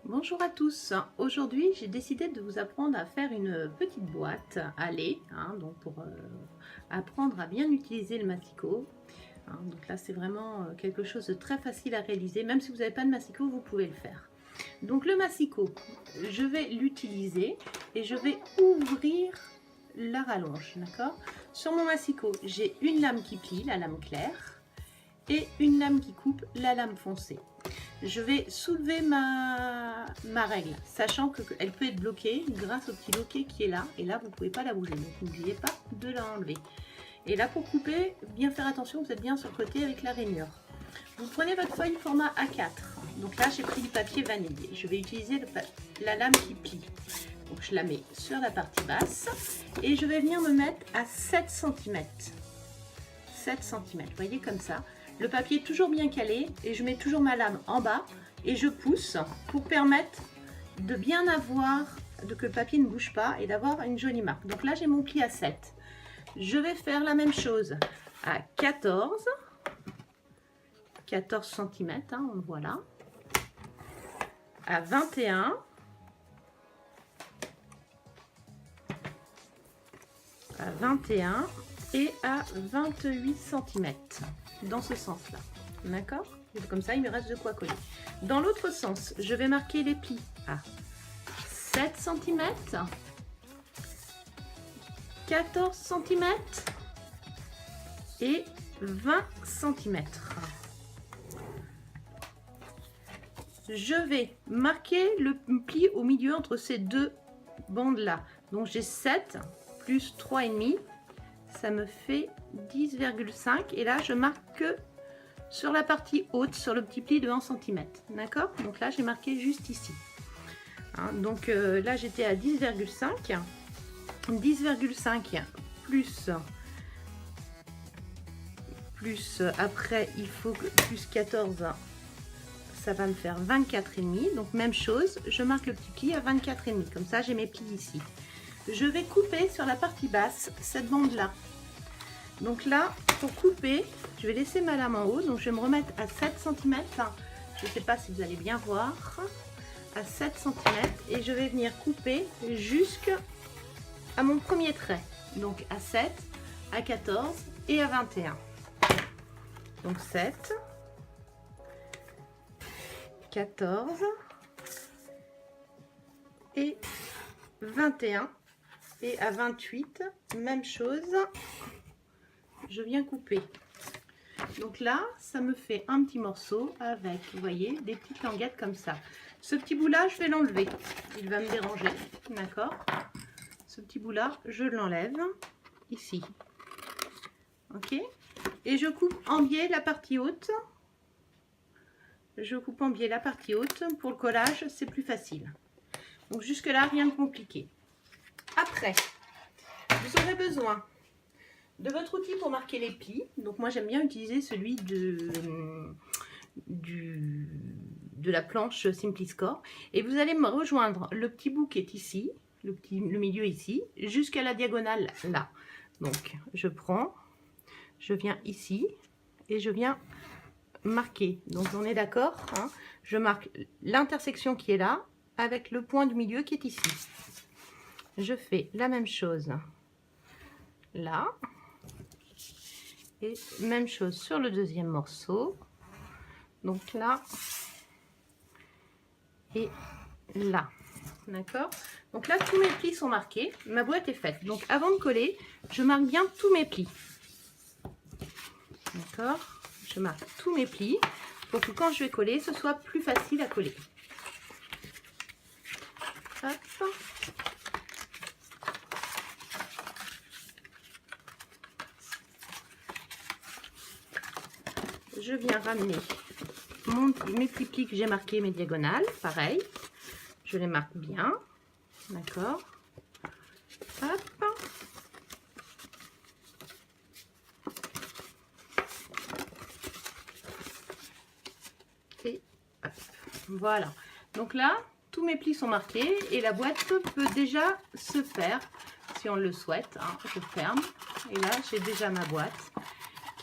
Bonjour à tous, aujourd'hui j'ai décidé de vous apprendre à faire une petite boîte à lait, donc pour apprendre à bien utiliser le massicot. Donc là c'est vraiment quelque chose de très facile à réaliser, même si vous n'avez pas de massicot vous pouvez le faire. Donc le massicot, je vais l'utiliser et je vais ouvrir la rallonge, d'accord? Sur mon massicot j'ai une lame qui plie, la lame claire, et une lame qui coupe, la lame foncée. Je vais soulever ma règle, sachant qu'elle peut être bloquée grâce au petit loquet qui est là. Et là, vous ne pouvez pas la bouger, donc n'oubliez pas de l'enlever. Et là, pour couper, bien faire attention, vous êtes bien sur le côté avec la rainure. Vous prenez votre feuille format A4. Donc là, j'ai pris du papier vanille. Je vais utiliser la lame qui plie. Donc je la mets sur la partie basse et je vais venir me mettre à 7 cm. 7 cm, vous voyez comme ça. Le papier est toujours bien calé et je mets toujours ma lame en bas et je pousse pour permettre de bien avoir, que le papier ne bouge pas et d'avoir une jolie marque. Donc là j'ai mon pli à 7. Je vais faire la même chose à 14 cm, on le voit là, à 21, à 21 et à 28 cm. Dans ce sens là, d'accord? Comme ça il me reste de quoi coller. Dans l'autre sens, je vais marquer les plis à 7 cm, 14 cm et 20 cm. Je vais marquer le pli au milieu entre ces deux bandes là. Donc j'ai 7 plus 3,5, ça me fait 10,5 et là je marque que sur la partie haute, sur le petit pli de 1 cm, d'accord? Donc là j'ai marqué juste ici, donc là j'étais à 10,5 plus après il faut que plus 14, ça va me faire 24,5. Donc même chose, je marque le petit pli à 24,5, comme ça j'ai mes plis ici. Je vais couper sur la partie basse cette bande là. Donc là, pour couper, je vais laisser ma lame en haut. Donc je vais me remettre à 7 cm. Je ne sais pas si vous allez bien voir. À 7 cm. Et je vais venir couper jusqu'à mon premier trait. Donc à 7, à 14 et à 21. Donc 7, 14 et 21. Et à 28, même chose. Je viens couper. Donc là, ça me fait un petit morceau avec, vous voyez, des petites languettes comme ça. Ce petit bout là, je vais l'enlever. Il va me déranger, d'accord? Ce petit bout là, je l'enlève ici. Ok? Et je coupe en biais la partie haute. Je coupe en biais la partie haute. Pour le collage, c'est plus facile. Donc jusque là, rien de compliqué. Après, vous aurez besoin de votre outil pour marquer les plis. Donc moi j'aime bien utiliser celui de la planche Simpliscore. Et vous allez me rejoindre le petit bout qui est ici, le milieu ici, jusqu'à la diagonale là. Donc je prends, je viens ici et je viens marquer. Donc on est d'accord, je marque l'intersection qui est là avec le point du milieu qui est ici. Je fais la même chose là. Et même chose sur le deuxième morceau. Donc là et là. D'accord? Donc là, tous mes plis sont marqués. Ma boîte est faite. Donc avant de coller, je marque bien tous mes plis. D'accord? Je marque tous mes plis pour que quand je vais coller, ce soit plus facile à coller. Hop. Je viens ramener mes petits plis que j'ai marqués, mes diagonales, pareil, je les marque bien, d'accord, hop, et hop, voilà. Donc là, tous mes plis sont marqués et la boîte peut déjà se faire, si on le souhaite, je ferme, et là j'ai déjà ma boîte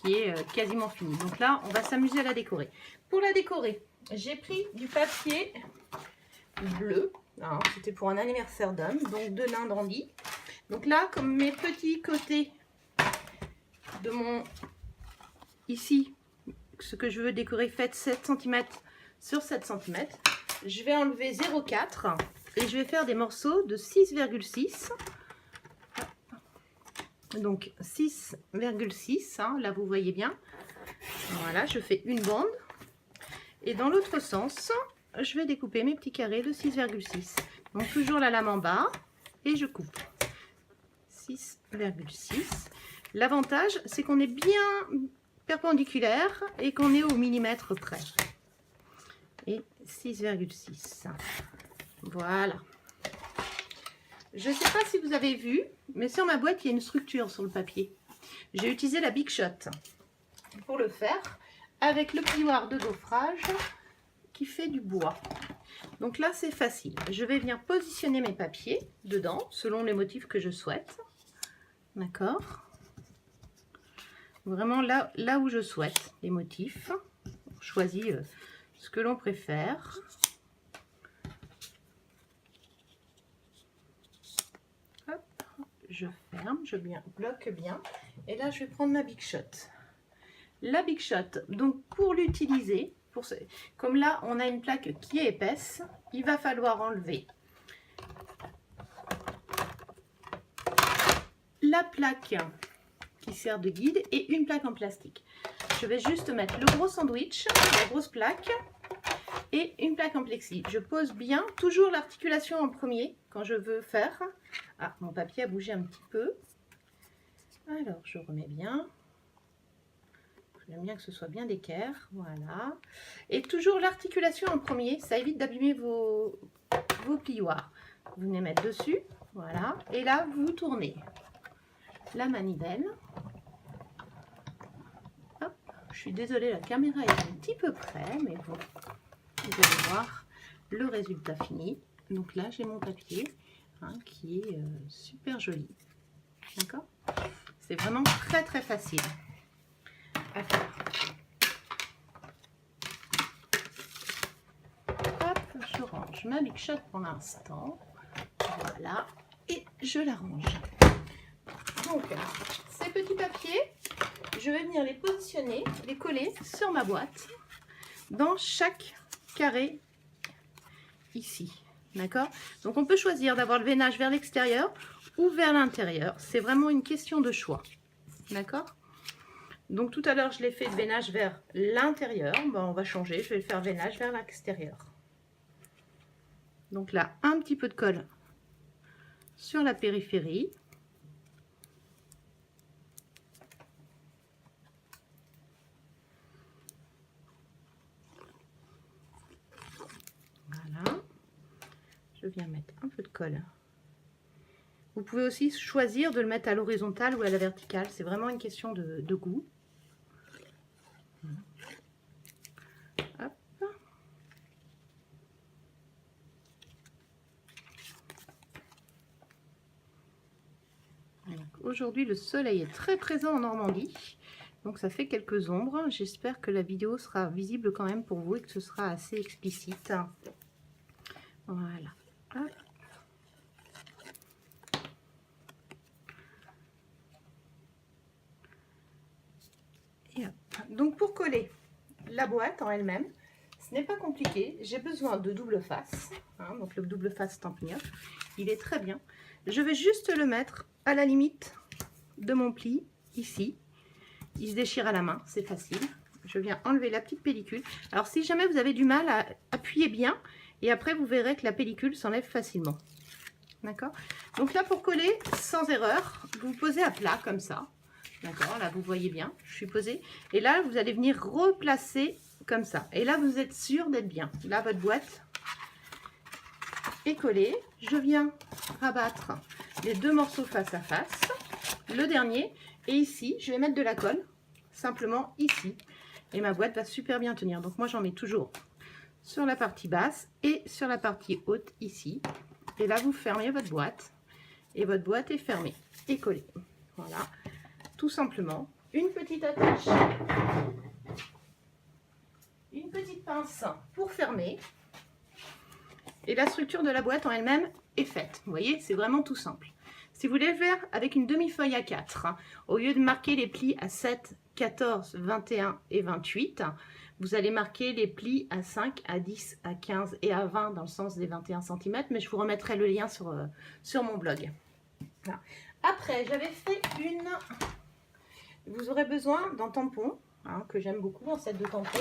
qui est quasiment finie. Donc là, on va s'amuser à la décorer. Pour la décorer, j'ai pris du papier bleu. C'était pour un anniversaire d'homme, donc de lin dandy. Donc là, comme mes petits côtés de mon... Ici, ce que je veux décorer fait 7 cm sur 7 cm, je vais enlever 0,4 et je vais faire des morceaux de 6,6. Donc 6,6, hein, là vous voyez bien. Voilà, je fais une bande. Et dans l'autre sens, je vais découper mes petits carrés de 6,6. Donc toujours la lame en bas et je coupe. 6,6. L'avantage, c'est qu'on est bien perpendiculaire et qu'on est au millimètre près. Et 6,6. Voilà. Je ne sais pas si vous avez vu, mais sur ma boîte, il y a une structure sur le papier. J'ai utilisé la Big Shot pour le faire avec le plioir de gaufrage qui fait du bois. Donc là, c'est facile. Je vais venir positionner mes papiers dedans selon les motifs que je souhaite. D'accord? Vraiment là où je souhaite les motifs. On choisit ce que l'on préfère. Hop, je ferme, je bloque bien. Et là, je vais prendre ma Big Shot. La Big Shot, donc pour l'utiliser, comme là, on a une plaque qui est épaisse, il va falloir enlever la plaque qui sert de guide et une plaque en plastique. Je vais juste mettre le gros sandwich, la grosse plaque et une plaque en plexi. Je pose bien, toujours l'articulation en premier quand je veux faire. Ah, mon papier a bougé un petit peu. Alors, je remets bien. J'aime bien que ce soit bien d'équerre. Voilà. Et toujours l'articulation en premier, ça évite d'abîmer vos plioirs. Vous venez mettre dessus. Voilà. Et là, vous tournez la manivelle. Hop. Je suis désolée, la caméra est un petit peu près, mais bon, vous allez voir le résultat fini. Donc là, j'ai mon papier qui est super joli. D'accord? C'est vraiment très très facile à faire. Hop, je range ma Big Shot pour l'instant. Voilà. Et je la range. Donc, ces petits papiers, je vais venir les positionner, les coller sur ma boîte, dans chaque carré ici. D'accord? Donc, on peut choisir d'avoir le veinage vers l'extérieur ou vers l'intérieur. C'est vraiment une question de choix. D'accord? Donc, tout à l'heure, je l'ai fait de veinage vers l'intérieur. Bon, on va changer. Je vais le faire veinage vers l'extérieur. Donc là, un petit peu de colle sur la périphérie. Voilà. Je viens mettre un peu de colle. Vous pouvez aussi choisir de le mettre à l'horizontale ou à la verticale. C'est vraiment une question de goût. Hop. Aujourd'hui, le soleil est très présent en Normandie. Donc, ça fait quelques ombres. J'espère que la vidéo sera visible quand même pour vous et que ce sera assez explicite. Voilà. Hop. Et hop. Donc, pour coller la boîte en elle-même, ce n'est pas compliqué. J'ai besoin de double face. Donc, le double face Stampin' Up, il est très bien. Je vais juste le mettre à la limite de mon pli, ici. Il se déchire à la main, c'est facile. Je viens enlever la petite pellicule. Alors, si jamais vous avez du mal à appuyer bien, et après, vous verrez que la pellicule s'enlève facilement. D'accord? Donc là, pour coller sans erreur, vous posez à plat comme ça. D'accord? Là, vous voyez bien, je suis posée. Et là, vous allez venir replacer comme ça. Et là, vous êtes sûr d'être bien. Là, votre boîte est collée. Je viens rabattre les deux morceaux face à face. Le dernier. Et ici, je vais mettre de la colle. Simplement ici. Et ma boîte va super bien tenir. Donc, moi, j'en mets toujours sur la partie basse et sur la partie haute ici. Et là, vous fermez votre boîte. Et votre boîte est fermée et collée. Voilà. Tout simplement. une petite attache, une petite pince pour fermer. Et la structure de la boîte en elle-même est faite. Vous voyez, c'est vraiment tout simple. Si vous voulez le faire avec une demi-feuille à 4, au lieu de marquer les plis à 7, 14, 21 et 28, vous allez marquer les plis à 5, à 10, à 15 et à 20 dans le sens des 21 cm, mais je vous remettrai le lien sur mon blog. Voilà. Après, j'avais fait une... Vous aurez besoin d'un tampon, que j'aime beaucoup, un set de tampons,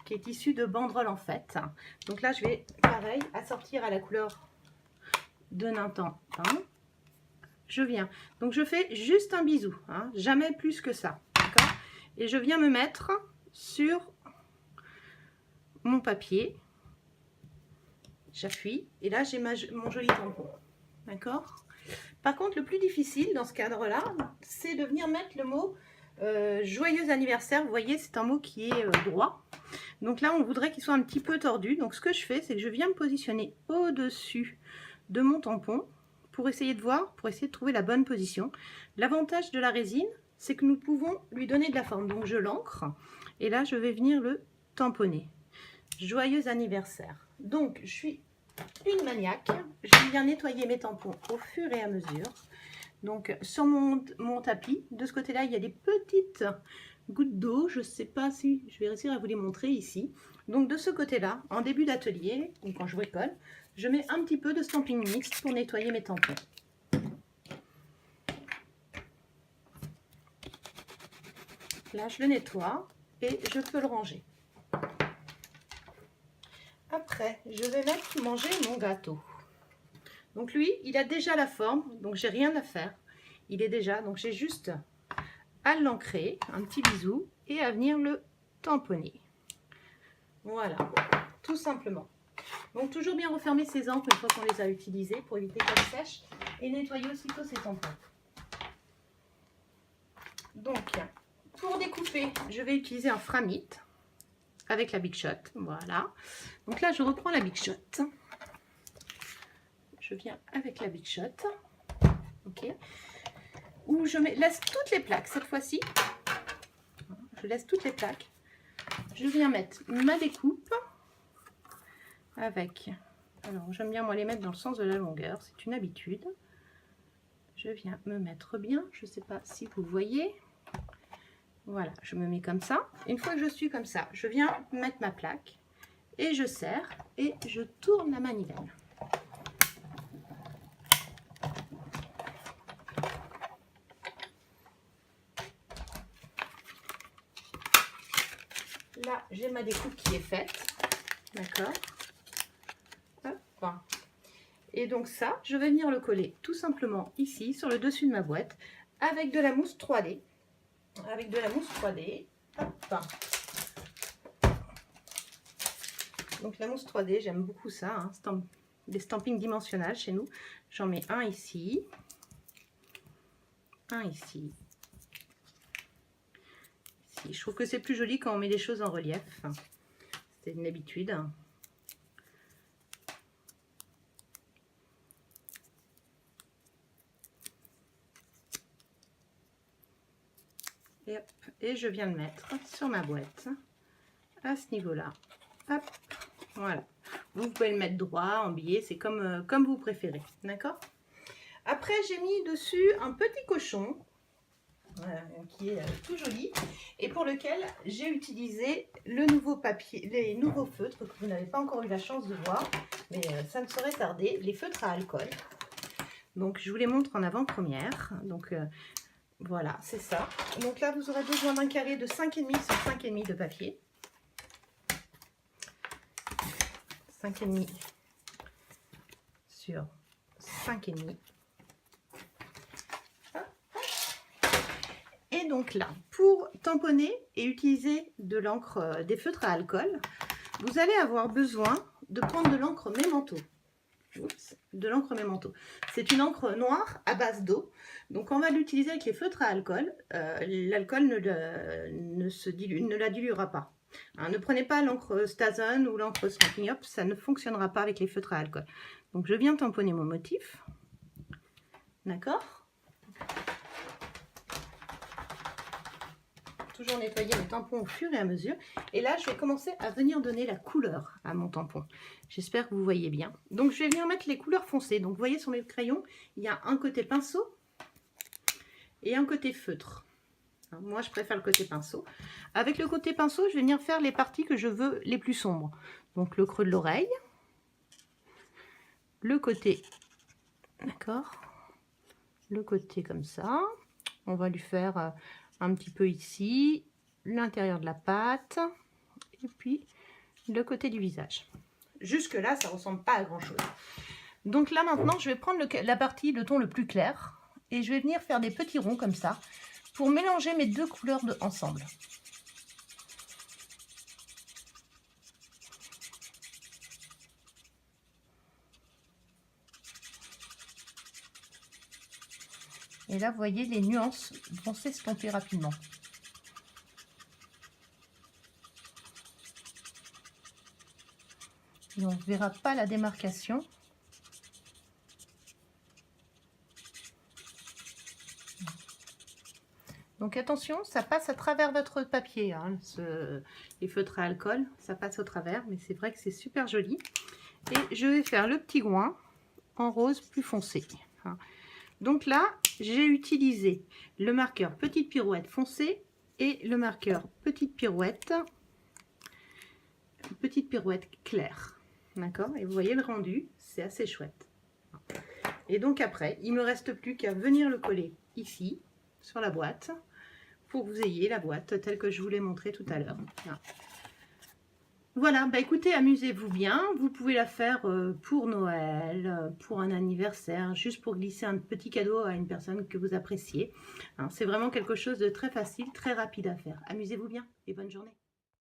qui est issu de banderoles en fait. Donc là, je vais, pareil, assortir à la couleur de Nintan. Je viens. Donc, je fais juste un bisou, jamais plus que ça. D'accord ? Et je viens me mettre sur mon papier. J'appuie. Et là, j'ai mon joli tampon. D'accord ? Par contre, le plus difficile dans ce cadre-là, c'est de venir mettre le mot joyeux anniversaire. Vous voyez, c'est un mot qui est droit. Donc là, on voudrait qu'il soit un petit peu tordu. Donc, ce que je fais, c'est que je viens me positionner au-dessus de mon tampon pour essayer de voir, pour essayer de trouver la bonne position. L'avantage de la résine, c'est que nous pouvons lui donner de la forme. Donc, je l'ancre et là, je vais venir le tamponner. Joyeux anniversaire. Donc, je suis une maniaque. Je viens nettoyer mes tampons au fur et à mesure. Donc, sur mon tapis, de ce côté-là, il y a des petites gouttes d'eau. Je ne sais pas si je vais réussir à vous les montrer ici. Donc, de ce côté-là, en début d'atelier, ou quand je bricole, je mets un petit peu de Stampin' Mix pour nettoyer mes tampons. Là, je le nettoie et je peux le ranger. Après, je vais mettre manger mon gâteau. Donc lui, il a déjà la forme, donc j'ai rien à faire. Il est déjà, donc j'ai juste à l'ancrer, un petit bisou, et à venir le tamponner. Voilà, tout simplement. Donc toujours bien refermer ses ancres une fois qu'on les a utilisées pour éviter qu'elles sèchent et nettoyer aussitôt ses tampons. Donc pour découper, je vais utiliser un Framit avec la Big Shot. Voilà. Donc là, je reprends la Big Shot. Je viens avec la Big Shot. Ok. Où je laisse toutes les plaques cette fois-ci. Je laisse toutes les plaques. Je viens mettre ma découpe avec... Alors, j'aime bien moi les mettre dans le sens de la longueur. C'est une habitude. Je viens me mettre bien. Je ne sais pas si vous voyez. Voilà, je me mets comme ça. Une fois que je suis comme ça, je viens mettre ma plaque et je serre et je tourne la manivelle. Là, j'ai ma découpe qui est faite. D'accord. Et donc ça, je vais venir le coller tout simplement ici, sur le dessus de ma boîte, avec de la mousse 3D. Avec de la mousse 3D. Hop. Donc la mousse 3D, j'aime beaucoup ça. Des stampings dimensionnels chez nous. J'en mets un ici. Un ici. Ici. Je trouve que c'est plus joli quand on met les choses en relief. C'est une habitude. Et je viens le mettre sur ma boîte à ce niveau-là. Hop, voilà. Vous pouvez le mettre droit, en billet, c'est comme vous préférez. D'accord? Après, j'ai mis dessus un petit cochon qui est tout joli et pour lequel j'ai utilisé le nouveau papier, les nouveaux feutres que vous n'avez pas encore eu la chance de voir, mais ça ne saurait tarder, les feutres à alcool. Donc, je vous les montre en avant-première. Donc, voilà, c'est ça. Donc là, vous aurez besoin d'un carré de 5,5 sur 5,5 de papier. 5,5 sur 5,5. Et donc là, pour tamponner et utiliser de l'encre, des feutres à alcool, vous allez avoir besoin de prendre de l'encre Memento. De l'encre Memento. C'est une encre noire à base d'eau. Donc on va l'utiliser avec les feutres à alcool. L'alcool ne la diluera pas. Hein, ne prenez pas l'encre Stazen ou l'encre Stampin' Up, ça ne fonctionnera pas avec les feutres à alcool. Donc je viens tamponner mon motif. D'accord? toujours nettoyer mes tampons au fur et à mesure. Et là, je vais commencer à venir donner la couleur à mon tampon. J'espère que vous voyez bien. Donc, je vais venir mettre les couleurs foncées. Donc, vous voyez sur mes crayons, il y a un côté pinceau et un côté feutre. Moi, je préfère le côté pinceau. Avec le côté pinceau, je vais venir faire les parties que je veux les plus sombres. Donc, le creux de l'oreille, le côté, d'accord, le côté comme ça. On va lui faire un petit peu ici, l'intérieur de la patte, et puis le côté du visage. Jusque là, ça ressemble pas à grand chose. Donc là maintenant, je vais prendre la partie, le ton le plus clair, et je vais venir faire des petits ronds comme ça, pour mélanger mes deux couleurs ensemble. Et là, vous voyez, les nuances vont s'estomper rapidement. Et on ne verra pas la démarcation. Donc attention, ça passe à travers votre papier, hein, les feutres à alcool, ça passe au travers, mais c'est vrai que c'est super joli. Et je vais faire le petit groin en rose plus foncé. Donc là, j'ai utilisé le marqueur petite pirouette foncé et le marqueur petite pirouette claire. D'accord? Et vous voyez le rendu, c'est assez chouette. Et donc après, il ne me reste plus qu'à venir le coller ici, sur la boîte, pour que vous ayez la boîte telle que je vous l'ai montré tout à l'heure. Voilà, bah écoutez, amusez-vous bien. Vous pouvez la faire pour Noël, pour un anniversaire, juste pour glisser un petit cadeau à une personne que vous appréciez. C'est vraiment quelque chose de très facile, très rapide à faire. Amusez-vous bien et bonne journée.